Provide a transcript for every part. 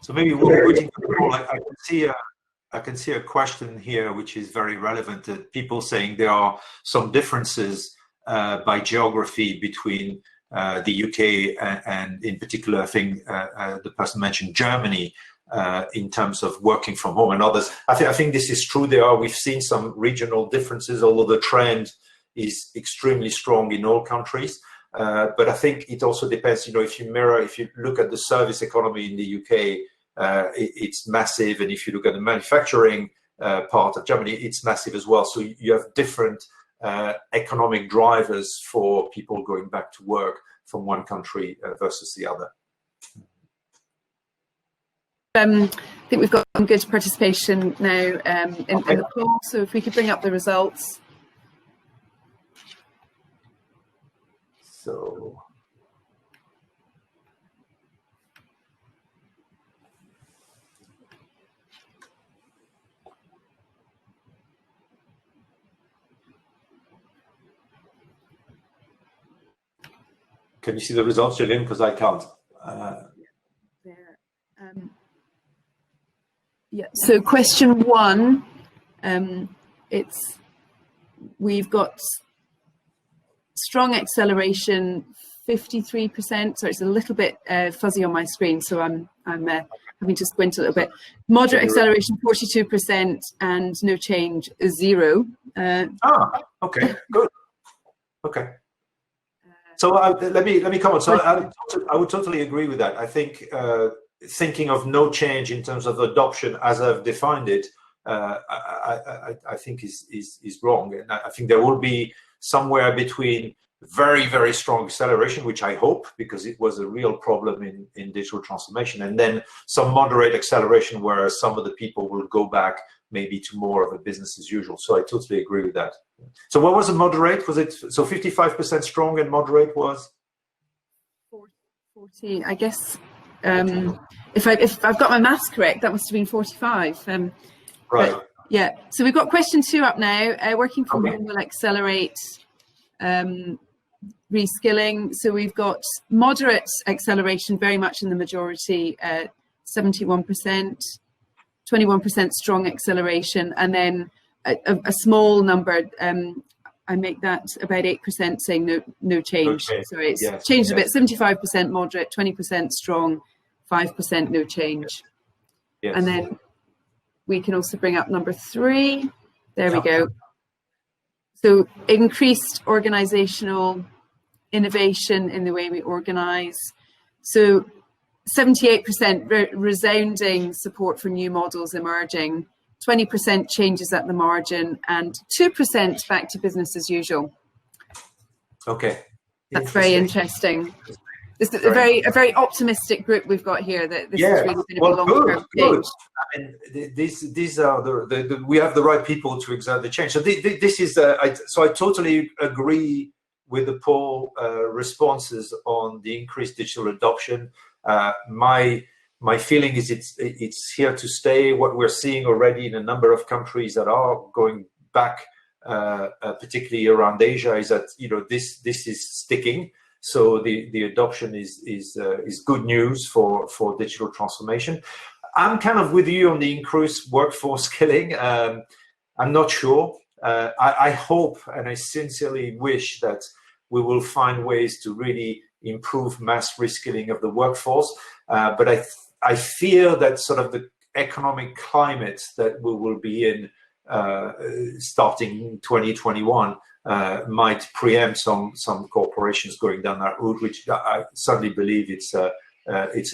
So maybe we're waiting for the call. I can see a question here which is very relevant. That people saying there are some differences by geography between the UK and in particular, I think the person mentioned Germany in terms of working from home and others. I think this is true. We've seen some regional differences, although the trend is extremely strong in all countries. But I think it also depends. If you look at the service economy in the UK. It's massive, and if you look at the manufacturing part of Germany, it's massive as well. So you have different economic drivers for people going back to work from one country versus the other. I think we've got some good participation now in the poll. So if we could bring up the results. So. Can you see the results, Gillian? Because I can't. Yeah. So question 1, we've got strong acceleration, 53%. So it's a little bit fuzzy on my screen, so I'm having to squint a little bit. Moderate acceleration, 42%, and no change, 0. Okay, good. Okay. So let me comment. So I would totally agree with that. I think thinking of no change in terms of adoption as I've defined it, I think is wrong. And I think there will be somewhere between very, very strong acceleration, which I hope, because it was a real problem in digital transformation, and then some moderate acceleration where some of the people will go back maybe to more of a business as usual. So I totally agree with that. So what was a moderate? Was it so 55% strong and moderate was 40? I guess if I've got my maths correct, that must have been 45. Right. Yeah. So we've got question 2 up now. Working from home will accelerate reskilling. So we've got moderate acceleration very much in the majority, 71%. 21% strong acceleration, and then a small number, I make that about 8% saying no change. Okay. So it's changed a bit, 75% moderate, 20% strong, 5% no change. Yes. And then we can also bring up number 3. There we go. So increased organizational innovation in the way we organize. So 78% resounding support for new models emerging, 20% changes at the margin, and 2% back to business as usual. Okay. That's very interesting. This is a very optimistic group we've got here. That this is really going to be long-term change. I mean, these are we have the right people to exert the change. So this is so I totally agree with the poll responses on the increased digital adoption. My feeling is it's here to stay. What we're seeing already in a number of countries that are going back, particularly around Asia, is that this is sticking. So the adoption is good news for digital transformation. I'm kind of with you on the increased workforce skilling. I'm not sure. I hope and I sincerely wish that we will find ways to really improve mass reskilling of the workforce. But I fear that sort of the economic climate that we will be in starting 2021 might preempt some corporations going down that route, which I certainly believe it's a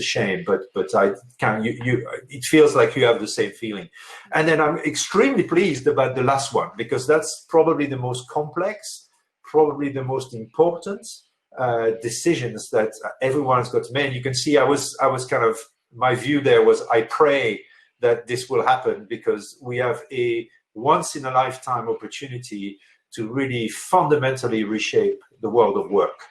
shame. But it feels like you have the same feeling. And then I'm extremely pleased about the last one, because that's probably the most complex, probably the most important decisions that everyone's got to make. And you can see I was kind of, my view there was, I pray that this will happen, because we have a once in a lifetime opportunity to really fundamentally reshape the world of work.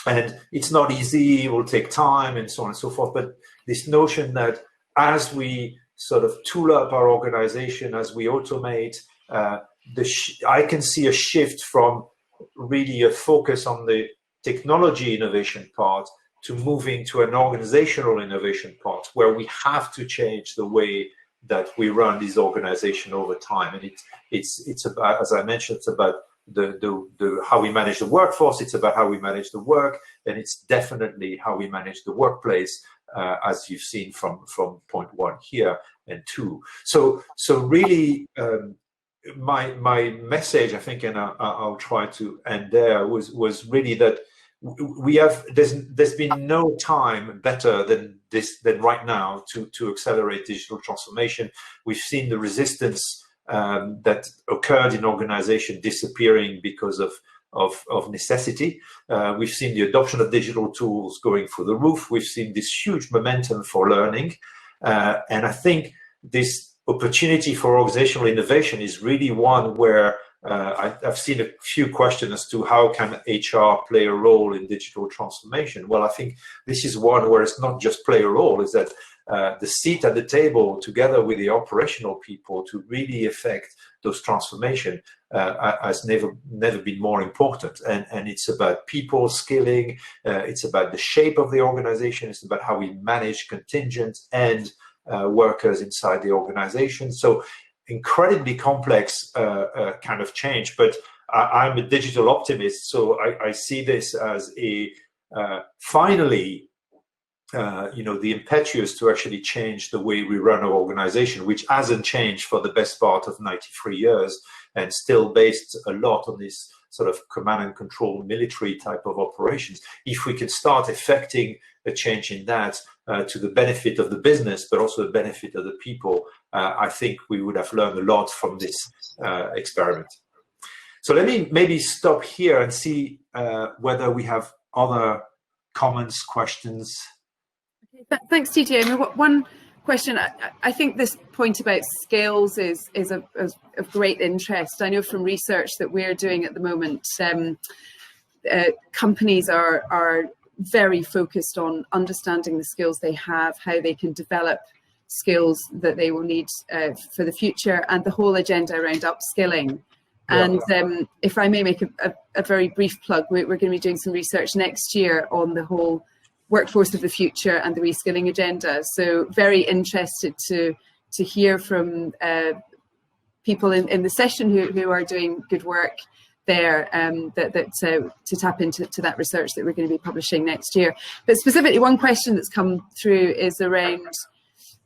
And it's not easy, it will take time and so on and so forth. But this notion that as we sort of tool up our organization, as we automate, I can see a shift from really a focus on the technology innovation part to moving to an organizational innovation part where we have to change the way that we run this organization over time. And it's about, as I mentioned, it's about the how we manage the workforce, it's about how we manage the work, and it's definitely how we manage the workplace, as you've seen from point 1 here and 2. So really, my message, I think, and I'll try to end there, was really that there's been no time better than right now to accelerate digital transformation. We've seen the resistance that occurred in organization disappearing because of necessity. We've seen the adoption of digital tools going through the roof. We've seen this huge momentum for learning, and I think this opportunity for organizational innovation is really one where I've seen a few questions as to how can HR play a role in digital transformation. Well, I think this is one where it's not just play a role, is that the seat at the table together with the operational people to really affect those transformation has never been more important. And it's about people skilling, it's about the shape of the organization, it's about how we manage contingents and workers inside the organization. So incredibly complex kind of change, but I'm a digital optimist, so I see this as a finally the impetus to actually change the way we run our organization, which hasn't changed for the best part of 93 years and still based a lot on this sort of command and control military type of operations. If we can start effecting a change in that to the benefit of the business, but also the benefit of the people, I think we would have learned a lot from this experiment. So let me maybe stop here and see whether we have other comments, questions. Thanks, Didier. I mean, one question, I think this point about skills is of great interest. I know from research that we're doing at the moment, companies are very focused on understanding the skills they have, how they can develop skills that they will need for the future, and the whole agenda around upskilling. And if I may make a very brief plug, we're going to be doing some research next year on the whole workforce of the future and the reskilling agenda. So very interested to hear from people in the session who are doing good work there, to tap into that research that we're going to be publishing next year. But specifically, one question that's come through is around,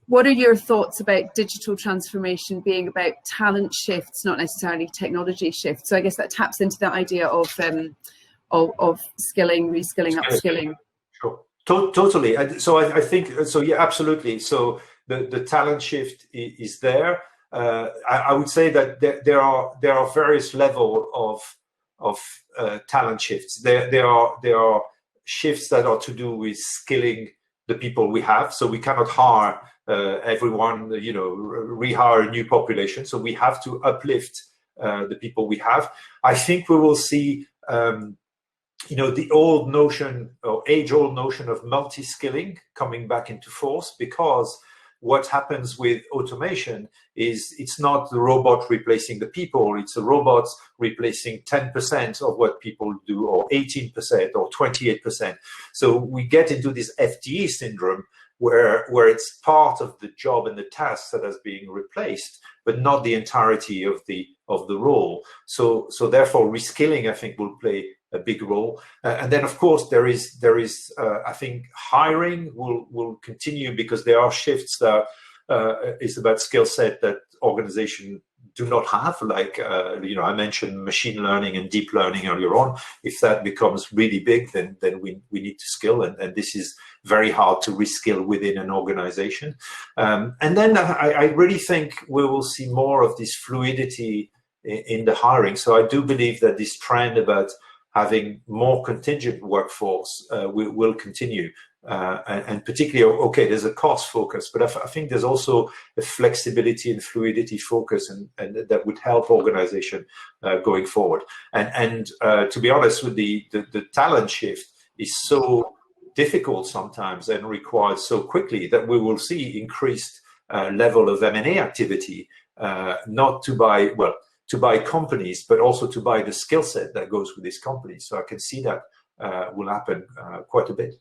what are your thoughts about digital transformation being about talent shifts, not necessarily technology shifts? So I guess that taps into that idea of skilling, reskilling, upskilling. Sure. Totally. So I think so. Yeah, absolutely. So the talent shift is there. I would say that there are various levels of talent shifts. There are shifts that are to do with skilling the people we have. So we cannot hire everyone, rehire a new population. So we have to uplift the people we have. I think we will see. The old notion or age-old notion of multi-skilling coming back into force, because what happens with automation is it's not the robot replacing the people, it's the robots replacing 10% of what people do, or 18% or 28%. So we get into this FTE syndrome where it's part of the job and the task that is being replaced, but not the entirety of the role. So therefore reskilling, I think, will play a big role. And then, of course, there is I think hiring will continue, because there are shifts that is about skill set that organization do not have. Like, I mentioned machine learning and deep learning earlier on. If that becomes really big, then we need to skill. And this is very hard to reskill within an organization. And then I really think we will see more of this fluidity in the hiring. So I do believe that this trend about having more contingent workforce will continue. And particularly, okay, there's a cost focus, but I think there's also a flexibility and fluidity focus, and that would help organization going forward. And to be honest, with the talent shift is so difficult sometimes and required so quickly that we will see increased level of M&A activity, not to buy companies, but also to buy the skill set that goes with these companies. So I can see that will happen quite a bit.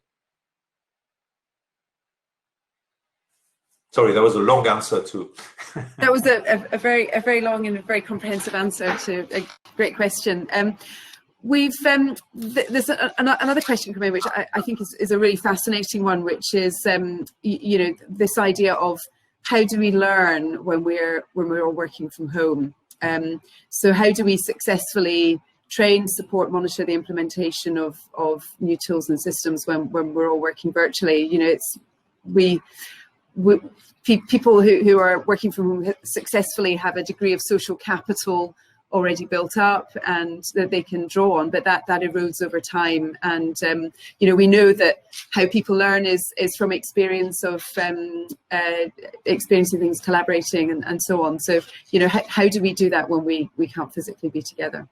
Sorry, that was a long answer to. That was a very long and very comprehensive answer to a great question. We've there's another question coming in, which I think is a really fascinating one, which is you know, this idea of how do we learn when we're all working from home. So how do we successfly train, support, monitor the implementation of new tools and systems when we're all working virtually? You know, it's people who are working from home successfully have a degree of social capital already built up and that they can draw on, but that erodes over time. And you know, we know that how people learn is from experience of experiencing things, collaborating, and so on. So, you know, how do we do that when we can't physically be together?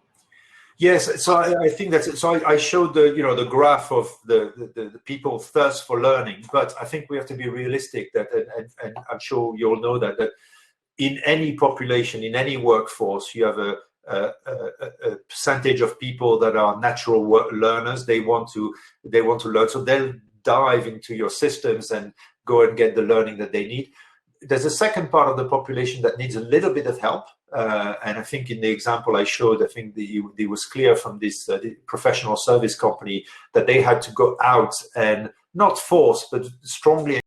Yes, so I think that's it. So I showed the graph of the people thirst for learning, but I think we have to be realistic that, and I'm sure you all know that in any population, in any workforce, you have a percentage of people that are natural learners. They want to learn, so they'll dive into your systems and go and get the learning that they need. There's a second part of the population that needs a little bit of help, and I think in the example I showed, I think it was clear from this professional service company that they had to go out and not force but strongly